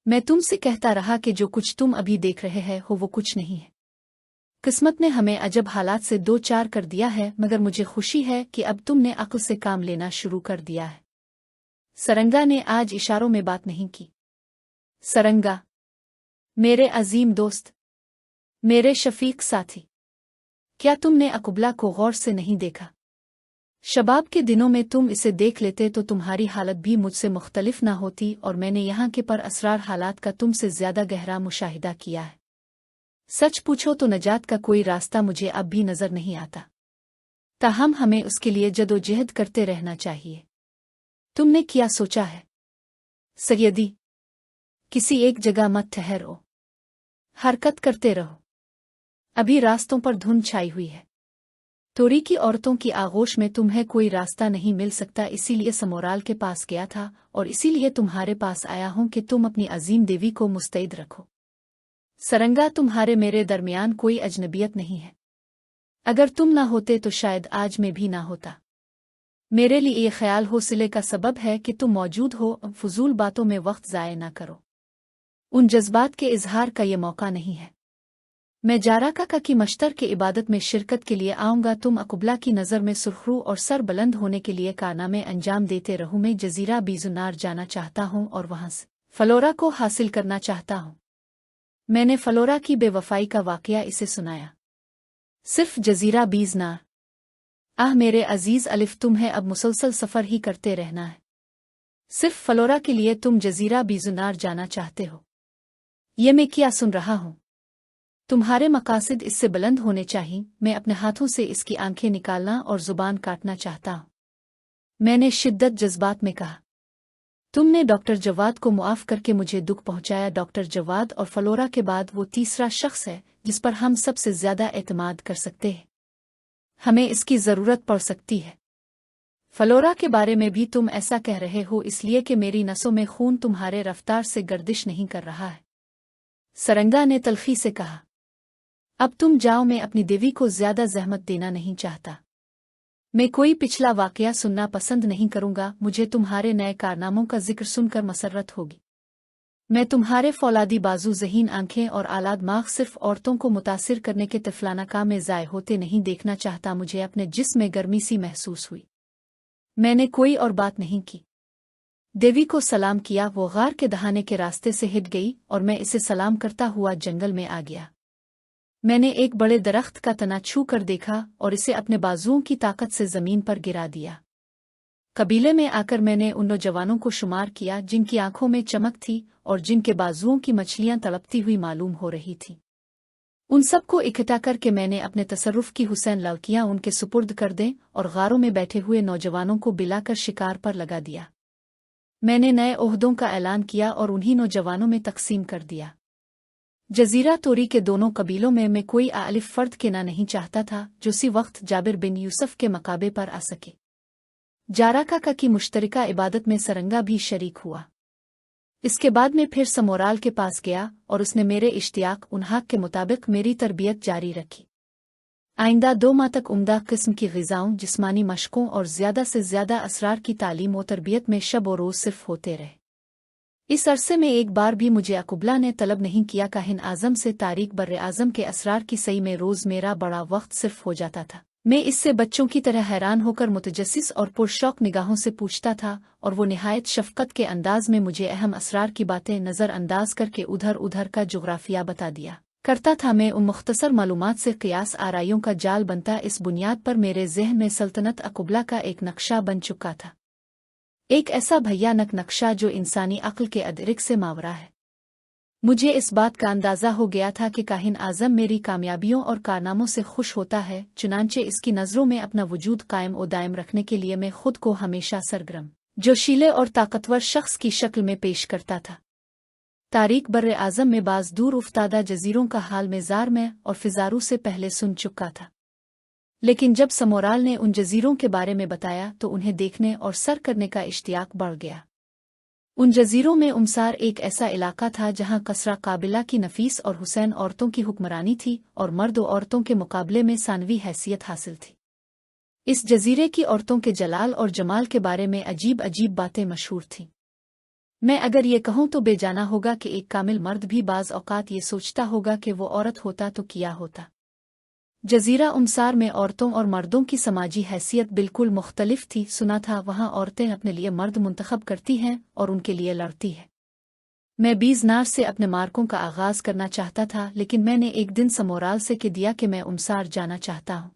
मैं तुमसे कहता रहा कि जो कुछ तुम अभी देख रहे हैं हो वो कुछ नहीं है। किस्मत ने हमें अजब हालात से दो चार कर दिया है, मगर मुझे खुशी है कि अब तुमने अक्ल से काम लेना शुरू कर दिया है। सरंगा ने आज इशारों में बात नहीं की। सरंगा, मेरे अजीम दोस्त, मेरे शफीक साथी, क्या तुमने अकुबला को गौर से नहीं देखा? शबाब के दिनों में तुम इसे देख लेते तो तुम्हारी हालत भी मुझसे मुख्तलिफ ना होती, और मैंने यहाँ के पर असरार हालात का तुमसे ज्यादा गहरा मुशाहिदा किया है। सच पूछो तो नजात का कोई रास्ता मुझे अब भी नजर नहीं आता, ताहम हमें उसके लिए जदोजहद करते रहना चाहिए। तुमने क्या सोचा है सैयदी? किसी एक जगह मत ठहरो, हरकत करते रहो। अभी रास्तों पर धुंध छाई हुई है। तोरी की औरतों की आगोश में तुम्हें कोई रास्ता नहीं मिल सकता, इसीलिए समोराल के पास गया था, और इसीलिए तुम्हारे पास आया हूं कि तुम अपनी अजीम देवी को मुस्तैद रखो। सरंगा, तुम्हारे मेरे दरमियान कोई अजनबियत नहीं है। अगर तुम ना होते तो शायद आज में भी ना होता। मेरे लिए ये ख्याल हौसले का सबब है कि तुम मौजूद हो। फजूल बातों में वक्त ज़ाय ना करो, उन जज्बात के इजहार का ये मौका नहीं है। मैं जारा काका की मश्तर के इबादत में शिरकत के लिए आऊँगा। तुम अकुबला की नज़र में सुरखरू और सर बुलंद होने के लिए कारनामे अंजाम देते रहूँ। मैं जजीरा बीजुनार जाना चाहता हूँ और वहाँ से फलोरा को हासिल करना चाहता हूँ। मैंने फलोरा की बेवफाई का वाकया इसे सुनाया। सिर्फ जजीरा बीजनार? आह मेरे अजीज अलिफ, तुम्हें अब मुसलसल सफ़र ही करते रहना है। सिर्फ फलोरा के लिए तुम जजीरा बीजुनार जाना चाहते हो? ये मैं क्या सुन रहा हूँ? तुम्हारे मकासद इससे बुलंद होने चाहिए। मैं अपने हाथों से इसकी आंखें निकालना और जुबान काटना चाहता हूँ। मैंने शिद्दत जज्बात में कहा। तुमने डॉक्टर जवाद को मुआफ करके मुझे दुख पहुंचाया। डॉक्टर जवाद और फलोरा के बाद वो तीसरा शख्स है जिस पर हम सबसे ज्यादा एतमाद कर सकते हैं। हमें इसकी जरूरत पड़ सकती है। फलोरा के बारे में भी तुम ऐसा कह रहे हो इसलिए कि मेरी नसों में खून तुम्हारे रफ्तार से गर्दिश नहीं कर रहा है। सरंगा ने तल्खी से कहा। अब तुम जाओ, मैं अपनी देवी को ज्यादा जहमत देना नहीं चाहता। मैं कोई पिछला वाकया सुनना पसंद नहीं करूंगा। मुझे तुम्हारे नए कारनामों का जिक्र सुनकर मसरत होगी। मैं तुम्हारे फौलादी बाजू, ज़हीन आंखें और आला दिमाग सिर्फ औरतों को मुतासिर करने के तिफलाना काम में ज़ाय होते नहीं देखना चाहता। मुझे अपने जिस्म में गर्मी सी महसूस हुई। मैंने कोई और बात नहीं की। देवी को सलाम किया। वो गार के दहाने के रास्ते से हिट गई और मैं इसे सलाम करता हुआ जंगल में आ गया। मैंने एक बड़े दरख्त का तना छू कर देखा और इसे अपने बाजुओं की ताकत से जमीन पर गिरा दिया। कबीले में आकर मैंने उन नौजवानों को शुमार किया जिनकी आंखों में चमक थी और जिनके बाजुओं की मछलियां तड़पती हुई मालूम हो रही थी। उन सबको इकट्ठा करके मैंने अपने तसर्रुफ की हुसैन लड़कियां उनके सुपुर्द कर दें और गारों में बैठे हुए नौजवानों को बिलाकर शिकार पर लगा दिया। मैंने नए ओहदों का ऐलान किया और उन्हीं नौजवानों में तकसीम कर दिया। जजीरा तोरी के दोनों कबीलों में मैं कोई आलिफ फर्द के ना नहीं चाहता था जो सी वक्त जाबिर बिन यूसुफ के मकाबे पर आ सके। जारा काका की मुश्तरका इबादत में सरंगा भी शरीक हुआ। इसके बाद मैं फिर समोराल के पास गया और उसने मेरे इश्तियाक उन्हाक के मुताबिक मेरी तरबियत जारी रखी। आइंदा 2 माह तक उम्दा किस्म की ग़िज़ाओं, जिस्मानी मशकों और ज़्यादा से ज़्यादा असरार की तालीम और तरबियत में शब और रोज़ सिर्फ होते रहे। इस अरसे में एक बार भी मुझे अकुबला ने तलब नहीं किया। काहिन आज़म से तारीख बर्रे आज़म के असरार की सही में रोज़ मेरा बड़ा वक्त सिर्फ हो जाता था। मैं इससे बच्चों की तरह हैरान होकर मुतजस्सिस और पुरशौक निगाहों से पूछता था और वो निहायत शफ़क़त के अंदाज में मुझे अहम असरार की बातें नज़र अंदाज करके उधर उधर का जुग़राफ़िया बता दिया करता था। मैं उन मुख्तसर मालूमात से क़ियास आराइयों का जाल बनता। इस बुनियाद पर मेरे ज़हन में सल्तनत अकुबला का एक नक्शा बन चुका था, एक ऐसा भयानक नक्शा जो इंसानी अक्ल के अदरिक से मावरा है। मुझे इस बात का अंदाज़ा हो गया था कि काहिन आज़म मेरी कामयाबियों और कारनामों से खुश होता है, चुनांचे इसकी नज़रों में अपना वजूद कायम और दायम रखने के लिए मैं खुद को हमेशा सरगर्म, जोशीले और ताकतवर शख्स की शक्ल में पेश करता था। तारीख बर्रे आज़म में बाज़ दूर उफ्तादा जजीरों का हाल मेज़ार में और फिजारू से पहले सुन चुका था, लेकिन जब समोराल ने उन जजीरों के बारे में बताया तो उन्हें देखने और सर करने का इश्तियाक बढ़ गया। उन जजीरों में उमसार एक ऐसा इलाका था जहां कसरा काबिला की नफीस और हुसैन औरतों की हुक्मरानी थी और मर्द औरतों के मुकाबले में सानवी हैसियत हासिल थी। इस जजीरे की औरतों के जलाल और जमाल के बारे में अजीब अजीब बातें मशहूर थीं। मैं अगर ये कहूँ तो बेजाना होगा कि एक कामिल मर्द भी बाज़ औक़ात ये सोचता होगा कि वो औरत होता तो किया होता। जज़ीरा उमसार में औरतों और मर्दों की समाजी हैसियत बिल्कुल मुख्तलिफ थी। सुना था वहाँ औरतें अपने लिए मर्द मुंतखब करती हैं और उनके लिए लड़ती हैं। मैं बीज़नार से अपने मार्कों का आगाज़ करना चाहता था, लेकिन मैंने एक दिन समोराल से कह दिया कि मैं उमसार जाना चाहता हूँ।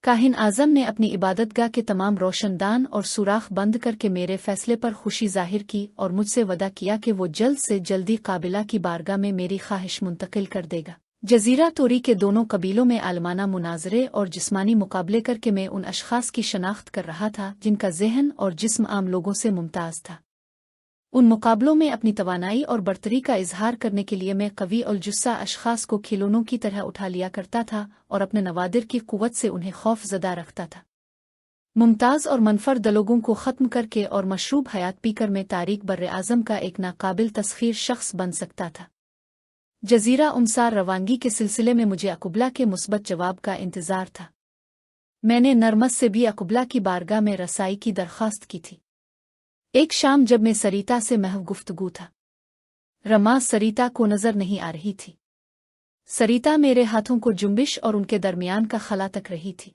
काहिन आज़म ने अपनी इबादतगाह के तमाम रोशनदान और सुराख बंद करके मेरे फैसले पर खुशी जाहिर की और मुझसे वदा किया कि वो जल्द से जल्दी काबिला की बारगाह में मेरी ख्वाहिश मुंतकिल कर देगा। जज़ीरा तोरी के दोनों कबीलों में आलमाना मुनाजरे और जिस्मानी मुकाबले करके मैं उन अशखास की शनाख्त कर रहा था जिनका ज़हन और जिस्म आम लोगों से मुमताज़ था। उन मुकाबलों में अपनी तवानाई और बर्तरी का इजहार करने के लिए मैं कवी और जुस्सा अशखास को खिलौनों की तरह उठा लिया करता था और अपने नवादिर की कुव्वत से उन्हें खौफ ज़दा रखता था। मुमताज़ और मनफरद लोगों को ख़त्म करके और मशरूब हयात पीकर मैं तारीख बर्र आज़म का एक नाकाबिल तस्खीर शख्स बन सकता था। जज़ीरा उमसार रवानगी के सिलसिले में मुझे अकुबला के मुस्बत जवाब का इंतज़ार था। मैंने नरमस से भी अकुबला की बारगाह में रसाई की दरख्वास्त की थी। एक शाम जब मैं सरिता से महव गुफ्तगू था, रमा सरिता को नजर नहीं आ रही थी। सरिता मेरे हाथों को जुम्बिश और उनके दरमियान का खला तक रही थी।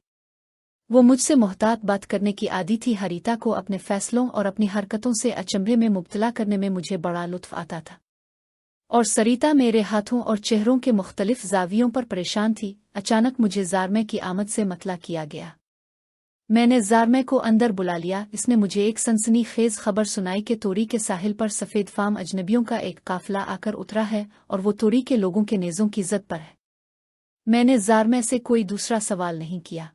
वो मुझसे मोहतात बात करने की आदी थी। हरिता को अपने फैसलों और अपनी हरकतों से अचंभे में मुब्तला करने में मुझे बड़ा लुत्फ आता था, और सरिता मेरे हाथों और चेहरों के मुख्तलिफ जावियों पर परेशान थी। अचानक मुझे ज़ारमे की आमद से मतला किया गया। मैंने ज़ारमे को अंदर बुला लिया। इसने मुझे एक सनसनी खेज खबर सुनाई कि तोरी के साहिल पर सफ़ेद फाम अजनबियों का एक काफिला आकर उतरा है और वो तोरी के लोगों के नेज़ों की ज़द पर है। मैंने ज़ारमे से कोई दूसरा सवाल नहीं किया।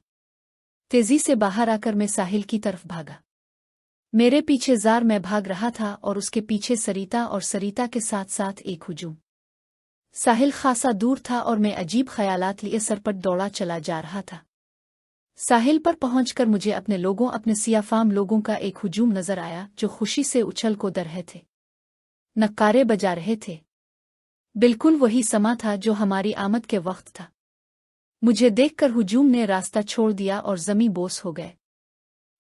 तेज़ी से बाहर आकर मैं साहिल की तरफ भागा। मेरे पीछे ज़ारमे भाग रहा था और उसके पीछे सरिता और सरिता के साथ साथ एक हुजूम। साहिल खासा दूर था और मैं अजीब ख्यालात लिए सरपट दौड़ा चला जा रहा था। साहिल पर पहुंचकर मुझे अपने लोगों, अपने सियाफाम लोगों का एक हुजूम नजर आया जो खुशी से उछल को दर रहे थे, नक्कारे बजा रहे थे। बिल्कुल वही समा था जो हमारी आमद के वक्त था। मुझे देखकर हुजूम ने रास्ता छोड़ दिया और जमी बोस हो गए।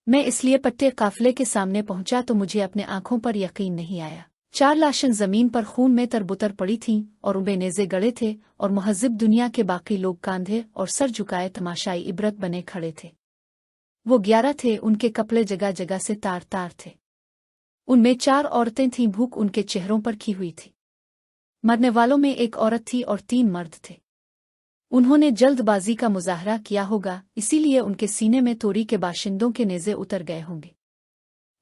मैं इसलिए पट्टे काफिले के सामने पहुंचा तो मुझे अपने आंखों पर यकीन नहीं आया। 4 लाशें जमीन पर खून में तरबुतर पड़ी थीं और उनमें नेज़े गड़े थे, और मुहज़्ज़िब दुनिया के बाकी लोग कांधे और सर झुकाए तमाशाई इबरत बने खड़े थे। वो 11 थे। उनके कपड़े जगह जगह से तार तार थे। उनमें 4 औरतें थीं। भूख उनके चेहरों पर खी हुई थी। मरने वालों में एक औरत थी और 3 मर्द थे। उन्होंने जल्दबाजी का मुजाहरा किया होगा, इसीलिए उनके सीने में तोरी के बाशिंदों के नेज़े उतर गए होंगे।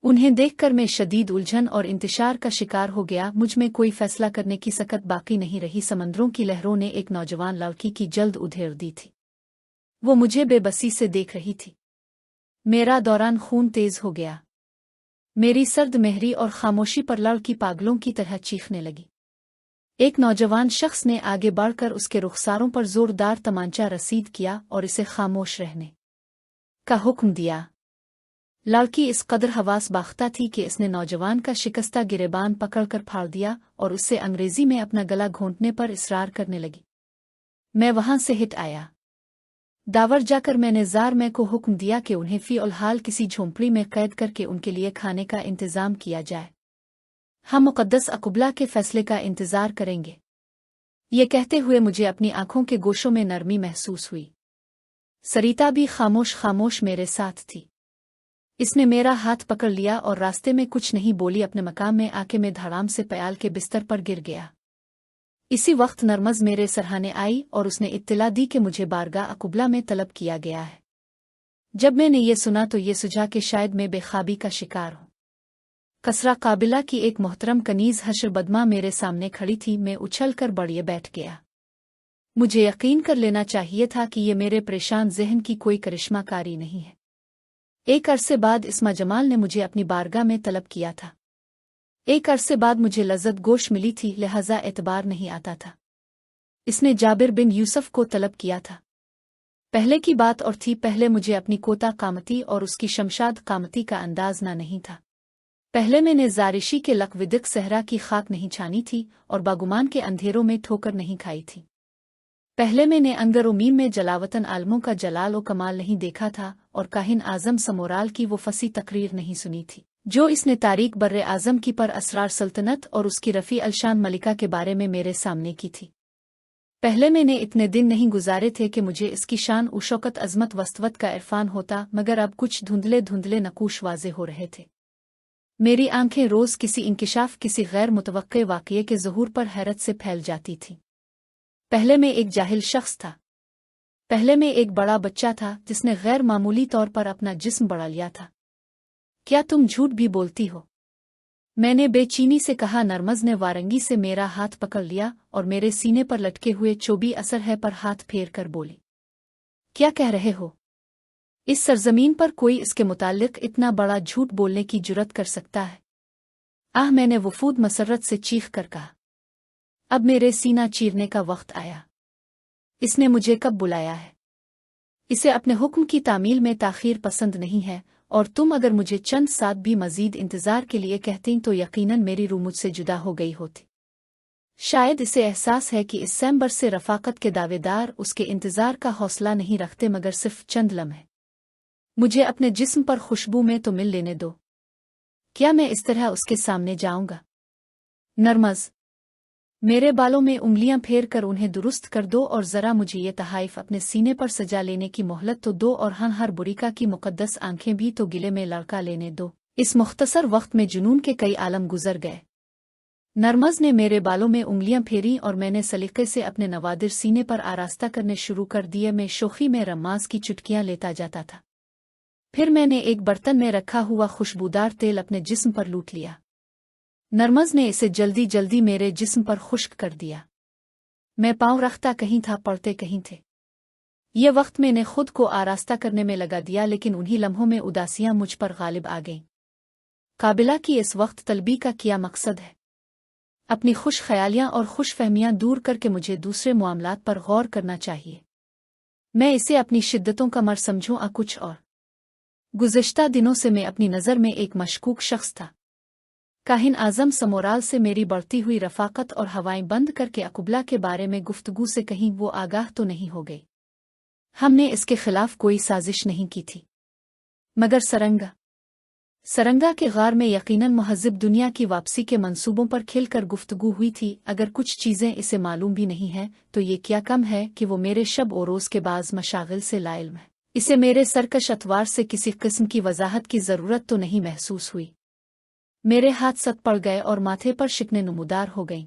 उन्हें देखकर मैं शदीद उलझन और इंतशार का शिकार हो गया। मुझ में कोई फैसला करने की सकत बाकी नहीं रही। समंदरों की लहरों ने एक नौजवान लड़की की जल्द उधेड़ दी थी। वो मुझे बेबसी से देख रही थी। मेरा दौरान खून तेज हो गया। मेरी सर्द मेहरी और खामोशी पर लड़की पागलों की तरह चीखने लगी। एक नौजवान शख्स ने आगे बढ़कर उसके रुखसारों पर जोरदार तमांचा रसीद किया और इसे खामोश रहने का हुक्म दिया। लड़की इस कदर हवास बाख्ता थी कि इसने नौजवान का शिकस्ता गिरेबान पकड़कर फाड़ दिया और उससे अंग्रेजी में अपना गला घोंटने पर इसरार करने लगी। मैं वहां से हिट आया। दावर जाकर मैंने ज़ारमे को हुक्म दिया कि उन्हें फ़ी-उल-हाल किसी झोंपड़ी में कैद करके उनके लिए खाने का इंतज़ाम किया जाए। हम मुक़द्दस अकुबला के फैसले का इंतज़ार करेंगे। ये कहते हुए मुझे अपनी आंखों के गोशों में नरमी महसूस हुई। सरिता भी खामोश खामोश मेरे साथ थी। इसने मेरा हाथ पकड़ लिया और रास्ते में कुछ नहीं बोली अपने मकाम में आके मैं धड़ाम से प्याल के बिस्तर पर गिर गया। इसी वक्त नरमज मेरे सरहाने आई और उसने इत्तला दी कि मुझे बारगाह अकुबला में तलब किया गया है। जब मैंने ये सुना तो ये सुझा कि शायद मैं बेखाबी का शिकार हूँ। कसरा काबिला की एक मोहतरम कनीज हशर बदमा मेरे सामने खड़ी थी। मैं उछल कर बढ़िए बैठ गया। मुझे यकीन कर लेना चाहिए था कि ये मेरे परेशान ज़हन की कोई करिश्माकारी नहीं है। एक अरसे बाद इस्मा जमाल ने मुझे अपनी बारगाह में तलब किया था। एक अरसे बाद मुझे लज़्ज़त गोश मिली थी, लिहाजा एतबार नहीं आता था। इसने जाबिर बिन यूसुफ को तलब किया था। पहले की बात और थी। पहले मुझे अपनी कोता कामती और उसकी शमशाद कामती का अंदाज ना नहीं था। पहले मैंने ज़ारिशी के लकविदिक सहरा की खाक नहीं छानी थी और बागुमान के अंधेरों में ठोकर नहीं खाई थी। पहले मैंने अंगरोमीम में जलावतन आलमों का जलाल और कमाल नहीं देखा था और काहिन आज़म समोराल की वो फसी तकरीर नहीं सुनी थी जो इसने तारीख बर्रे आज़म की पर असरार सल्तनत और उसकी रफ़ी अलशान मलिका के बारे में मेरे सामने की थी। पहले मैंने इतने दिन नहीं गुजारे थे कि मुझे इसकी शान उशौकत अज़मत वस्तवत का इरफान होता, मगर अब कुछ धुंधले धुंधले नकूश वाज़े हो रहे थे। मेरी आंखें रोज़ किसी इंकिशाफ, किसी गैर मुतवक्के वाक़ये के ज़हूर पर हैरत से फैल जाती थीं। पहले मैं एक जाहिल शख्स था। पहले मैं एक बड़ा बच्चा था जिसने गैर मामूली तौर पर अपना जिस्म बढ़ा लिया था। क्या तुम झूठ भी बोलती हो? मैंने बेचैनी से कहा। नरमज़ ने वारंगी से मेरा हाथ पकड़ लिया और मेरे सीने पर लटके हुए चोबी असर है पर हाथ फेर कर बोली, क्या कह रहे हो? इस सरजमीन पर कोई इसके मुताल्लिक इतना बड़ा झूठ बोलने की जुर्रत कर सकता है? आह, मैंने वफूद मसरत से चीख कर कहा। अब मेरे सीना चीरने का वक्त आया। इसने मुझे कब बुलाया है? इसे अपने हुक्म की तामील में ताख़ीर पसंद नहीं है, और तुम अगर मुझे चंद साथ भी मज़ीद इंतज़ार के लिए कहती तो यकीनन मेरी रूह मुझसे जुदा हो गई होती। शायद इसे एहसास है कि इस सैम्बर से रफ़ाकत के दावेदार उसके इंतज़ार का हौसला नहीं रखते, मगर सिर्फ चंद लम्हे मुझे अपने जिस्म पर खुशबू में तो मिल लेने दो। क्या मैं इस तरह उसके सामने जाऊंगा? नरमज़, मेरे बालों में उंगलियां फेर कर उन्हें दुरुस्त कर दो और ज़रा मुझे ये तहाइफ अपने सीने पर सजा लेने की मोहलत तो दो, और हर बुरीका की मुक़द्दस आंखें भी तो गिले में लड़का लेने दो। इस मुख्तसर वक्त में जुनून के कई आलम गुजर गए। नरमज़ ने मेरे बालों में उंगलियां फेरी और मैंने सलीक़े से अपने नवादिर सीने पर आरास्ता करने शुरू कर दिए। मैं शोखी में रम्मास की चुटकियां लेता जाता था। फिर मैंने एक बर्तन में रखा हुआ खुशबूदार तेल अपने जिस्म पर लूट लिया। नरमज़ ने इसे जल्दी जल्दी मेरे जिस्म पर खुश्क कर दिया। मैं पाँव रखता कहीं था, पड़ते कहीं थे। ये वक्त मैंने खुद को आरास्ता करने में लगा दिया, लेकिन उन्हीं लम्हों में उदासियां मुझ पर गालिब आ गईं। काबिला की इस वक्त तलबी का क्या मकसद है? अपनी खुश ख्यालियां और खुश फहमियां दूर करके मुझे दूसरे मामलात पर गौर करना चाहिए। मैं इसे अपनी शिद्दतों का मर समझूं आ कुछ और। गुज़िश्ता दिनों से मैं अपनी नज़र में एक मशकूक शख्स था। काहिन आज़म समोराल से मेरी बढ़ती हुई रफ़ाकत और हवाएं बंद करके अकुबला के बारे में गुफ्तगू से कहीं वो आगाह तो नहीं हो गई। हमने इसके खिलाफ कोई साजिश नहीं की थी, मगर सरंगा के गार में यकीनन मुहज़्ज़िब दुनिया की वापसी के मंसूबों पर खिलकर गुफ्तगू हुई थी। अगर कुछ चीज़ें इसे मालूम भी नहीं है तो ये क्या कम है कि वो मेरे शब और रोज़ के बाज़ मशागिल से लाइल्म है। इसे मेरे सरकश अतवार से किसी किस्म की वजाहत की ज़रूरत तो नहीं महसूस हुई। मेरे हाथ सत पड़ गए और माथे पर शिकने नमूदार हो गईं।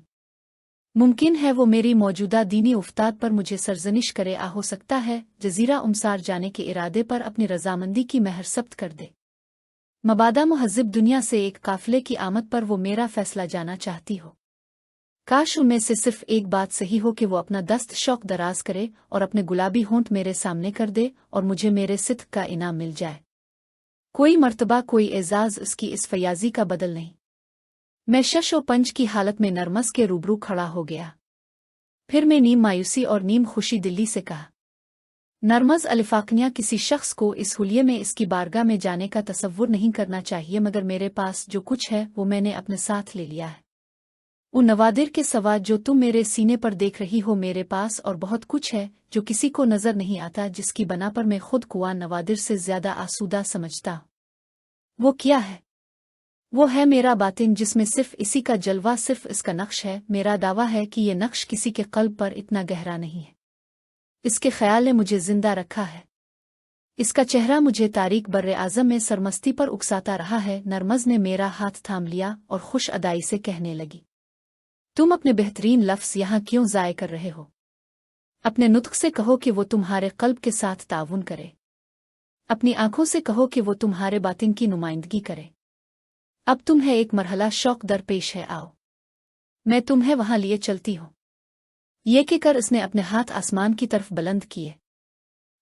मुमकिन है वो मेरी मौजूदा दीनी उफ्ताद पर मुझे सरजनिश करे। हो सकता है जजीरा उमसार जाने के इरादे पर अपनी रजामंदी की महर सब्त कर दे। मबादा मुहज़्ज़िब दुनिया से एक काफिले की आमद पर वो मेरा फैसला जाना चाहती हो। काश उनमें से सिर्फ एक बात सही हो कि वो अपना दस्त शौक दराज करे और अपने गुलाबी होंठ मेरे सामने कर दे और मुझे मेरे सिद्क़ का इनाम मिल जाए। कोई मर्तबा, कोई एजाज उसकी इस फयाजी का बदल नहीं। मैं शश व पंज की हालत में नरमज़ के रूबरू खड़ा हो गया। फिर मैं नीम मायूसी और नीम खुशी दिल्ली से कहा, नरमज़ अलिफाकनिया, किसी शख्स को इस हुलिये में इसकी बारगाह में जाने का तसव्वुर नहीं करना चाहिए, मगर मेरे पास जो कुछ है वो मैंने अपने साथ ले लिया है। उन नवादिर के सवा जो तुम मेरे सीने पर देख रही हो, मेरे पास और बहुत कुछ है जो किसी को नजर नहीं आता, जिसकी बना पर मैं खुद को नवादिर से ज्यादा आसूदा समझता हूं। वो क्या है? वो है मेरा बातिन, जिसमें सिर्फ इसी का जलवा, सिर्फ इसका नक्श है। मेरा दावा है कि ये नक्श किसी के कल्ब पर इतना गहरा नहीं है। इसके ख्याल ने मुझे जिंदा रखा है। इसका चेहरा मुझे तारीख बर्रे आज़म में सरमस्ती पर उकसाता रहा है। नरमज़ ने मेरा हाथ थाम लिया और खुश अदाई से कहने लगी, तुम अपने बेहतरीन लफ्ज़ यहाँ क्यों ज़ाय कर रहे हो? अपने नुत्क़ से कहो कि वो तुम्हारे क़ल्ब के साथ ताउन करे। अपनी आंखों से कहो कि वो तुम्हारे बातिन की नुमाइंदगी करे। अब तुम्हें एक मरहला शौक दरपेश है, आओ मैं तुम्हें वहां लिए चलती हूँ। ये कहकर इसने अपने हाथ आसमान की तरफ बुलंद किए।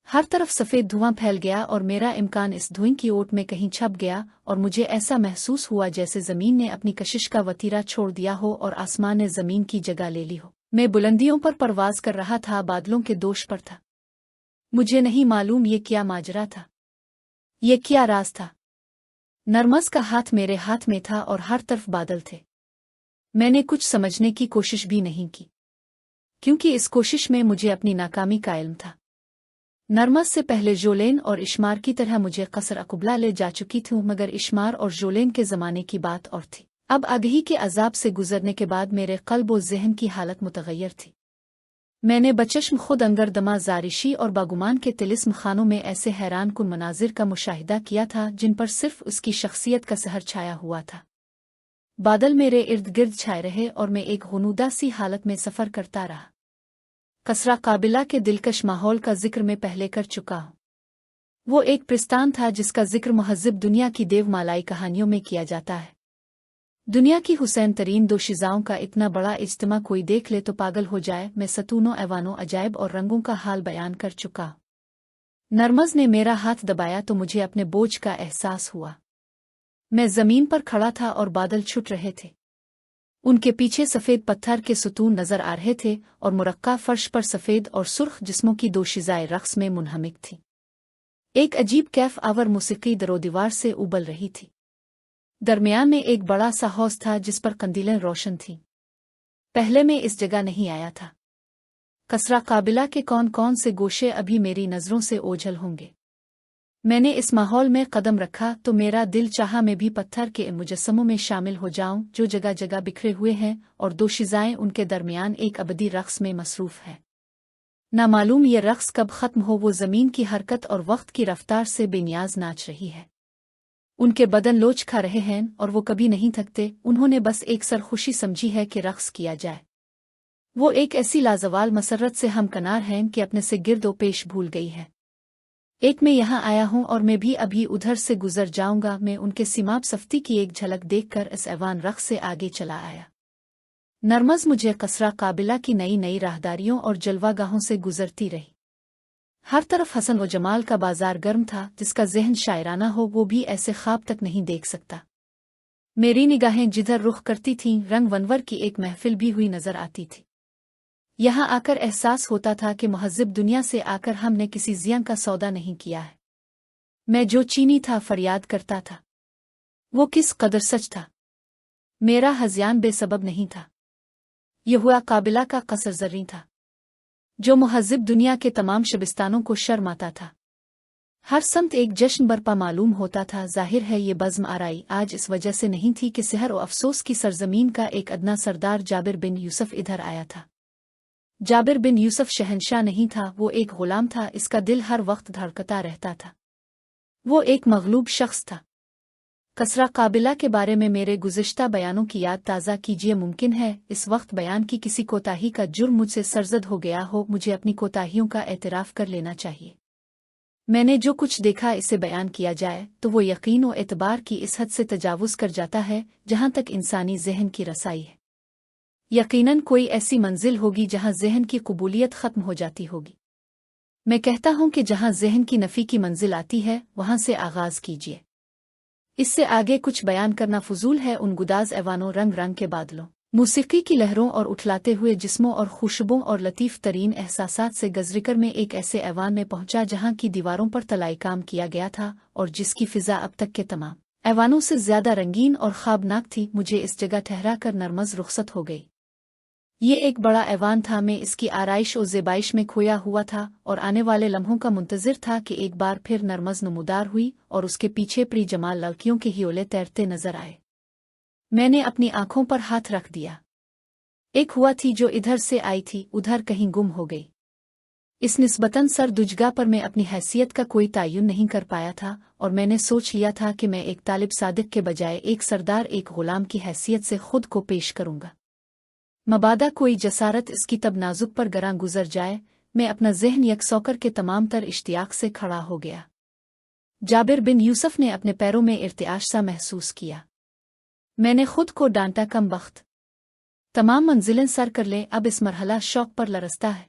हर तरफ सफ़ेद धुआं फैल गया और मेरा इम्कान इस धुएं की ओट में कहीं छप गया, और मुझे ऐसा महसूस हुआ जैसे ज़मीन ने अपनी कशिश का वतीरा छोड़ दिया हो और आसमान ने ज़मीन की जगह ले ली हो। मैं बुलंदियों पर परवाज कर रहा था, बादलों के दोष पर था। मुझे नहीं मालूम ये क्या माजरा था, ये क्या राज था। नरमज़ का हाथ मेरे हाथ में था और हर तरफ बादल थे। मैंने कुछ समझने की कोशिश भी नहीं की, क्योंकि इस कोशिश में मुझे अपनी नाकामी का इल्म था। नरमस से पहले जोलेन और इश्मार की तरह मुझे कसर अकुबला ले जा चुकी थी, मगर इश्मार और जोलेन के ज़माने की बात और थी। अब आगही के अजाब से गुजरने के बाद मेरे क़ल्ब व ज़हन की हालत मुतग़य्यर थी। मैंने बचश्म खुद अंगरदमा ज़ारिशी और बागुमान के तिलिस्म खानों में ऐसे हैरान कुन मनाजिर का मुशाहिदा किया था जिन पर सिर्फ उसकी शख्सियत का सहर छाया हुआ था। बादल मेरे इर्द गिर्द छाए रहे और मैं एक गुनूदा सी हालत में सफ़र करता रहा। कसरा काबिला के दिलकश माहौल का जिक्र मैं पहले कर चुका हूँ। वो एक प्रिस्तान था जिसका जिक्र मुहज़्ज़ब दुनिया की देवमालाई कहानियों में किया जाता है। दुनिया की हुसैन तरीन दोशीज़ाओं का इतना बड़ा इज्तिमा कोई देख ले तो पागल हो जाए। मैं सतूनों ऐवानों अजायब और रंगों का हाल बयान कर चुका हूँ। नरमज़ ने मेरा हाथ दबाया तो मुझे अपने बोझ का एहसास हुआ। मैं ज़मीन पर खड़ा था और बादल छुट रहे थे। उनके पीछे सफ़ेद पत्थर के सुतून नज़र आ रहे थे और मुरक्का फर्श पर सफ़ेद और सुर्ख जिस्मों की दोशीज़ाए रक़्स में मुनहमिक थी। एक अजीब कैफ आवर मूसिक़ी दरोदीवार से उबल रही थी। दरमियान में एक बड़ा सा हौज़ था जिस पर कंदीलें रोशन थीं। पहले मैं इस जगह नहीं आया था। कसरा काबिला के कौन कौन से गोशे अभी मेरी नज़रों से ओझल होंगे। मैंने इस माहौल में कदम रखा तो मेरा दिल चाहा मैं भी पत्थर के मुजस्समों में शामिल हो जाऊं जो जगह जगह बिखरे हुए हैं और दोशीज़ाएं उनके दरमियान एक अबदी रक़्स में मसरूफ़ है। ना मालूम ये रक़्स कब ख़त्म हो। वो ज़मीन की हरकत और वक्त की रफ्तार से बेनियाज नाच रही है। उनके बदन लोच खा रहे हैं और वो कभी नहीं थकते। उन्होंने बस एक सरखुशी समझी है कि रक़्स किया जाए। वो एक ऐसी लाजवाल मसरत से हमकनार हैं कि अपने से गिरदो पेश भूल गई है। एक मैं यहाँ आया हूँ और मैं भी अभी उधर से गुजर जाऊंगा। मैं उनके सिमाब सफ्ती की एक झलक देखकर इस ऐवान रक़्स से आगे चला आया। नरमज़ मुझे कसरा काबिला की नई नई राहदारियों और जलवागाहों से गुजरती रही। हर तरफ हसन व जमाल का बाजार गर्म था। जिसका ज़हन शायराना हो वो भी ऐसे ख्वाब तक नहीं देख सकता। मेरी निगाहें जिधर रुख करती थीं रंग वनवर की एक महफिल भी हुई नजर आती थी। यहाँ आकर एहसास होता था कि मुहज़्ज़ब दुनिया से आकर हमने किसी ज़ियां का सौदा नहीं किया है। मैं जो चीनी था फरियाद करता था वो किस कदर सच था। मेरा हज़यान बेसबब नहीं था। यह हुआ काबिला का कसर ज़र्री था जो मुहज़्ज़ब दुनिया के तमाम शबिस्तानों को शर्माता था। हर समत एक जश्न बरपा मालूम होता था। जाहिर है ये बज़्म आराई आज इस वजह से नहीं थी कि सहर और अफसोस की सरजमीन का एक अदना सरदार जाबिर बिन यूसुफ इधर आया था। जाबिर बिन यूसुफ शहंशाह नहीं था, वो एक गुलाम था। इसका दिल हर वक्त धड़कता रहता था। वो एक मगलूब शख्स था। कसरा काबिला के बारे में मेरे गुज़िश्ता बयानों की याद ताज़ा कीजिए। मुमकिन है इस वक्त बयान की किसी कोताही का जुर्म मुझसे सरजद हो गया हो। मुझे अपनी कोताहियों का एतराफ़ कर लेना चाहिए। मैंने जो कुछ देखा इसे बयान किया जाए तो वो यकीन व एतबार की इस हद से तजावुज़ कर जाता है जहाँ तक इंसानी ज़हन की रसाई है। यकीनन कोई ऐसी मंजिल होगी जहाँ ज़हन की कबूलियत ख़त्म हो जाती होगी। मैं कहता हूँ कि जहाँ ज़हन की नफ़ी की मंजिल आती है वहाँ से आगाज़ कीजिए। इससे आगे कुछ बयान करना फजूल है। उन गुदाज ऐवानों रंग रंग के बादलों मूसिक़ी की लहरों और उठलाते हुए जिस्मों और खुशबों और लतीफ़ तरीन एहसासात से गज़रिकर में एक ऐसे ऐवान में पहुँचा जहाँ की दीवारों पर तलाई काम किया गया था और जिसकी फ़िज़ा अब तक के तमाम ऐवानों से ज़्यादा रंगीन और ख़्वाबनाक थी। मुझे इस जगह ठहरा कर नरमज़ रुख़सत हो गई। ये एक बड़ा ऐवान था। मैं इसकी आराइश और ज़ेबाइश में खोया हुआ था और आने वाले लम्हों का मुंतज़िर था कि एक बार फिर नरमज़ नमूदार हुई और उसके पीछे प्री जमाल लड़कियों के हियोले तैरते नजर आए। मैंने अपनी आंखों पर हाथ रख दिया। एक हुआ थी जो इधर से आई थी उधर कहीं गुम हो गई। इस निस्बतन सर दुजगा पर मैं अपनी हैसियत का कोई तायुन नहीं कर पाया था और मैंने सोच लिया था कि मैं एक तालिब सादिक के बजाय एक सरदार एक गुलाम की हैसियत से खुद को पेश करूंगा। मबादा कोई जसारत इसकी तब नाजुक पर गरां गुजर जाए। मैं अपना ज़हन यकसौकर के तमाम तर इश्तियाक से खड़ा हो गया। जाबिर बिन यूसुफ ने अपने पैरों में इर्तिआश सा महसूस किया। मैंने खुद को डांटा, कम बख्त, तमाम मंजिलें सर कर लें, अब इस मरहला शौक पर लरसता है।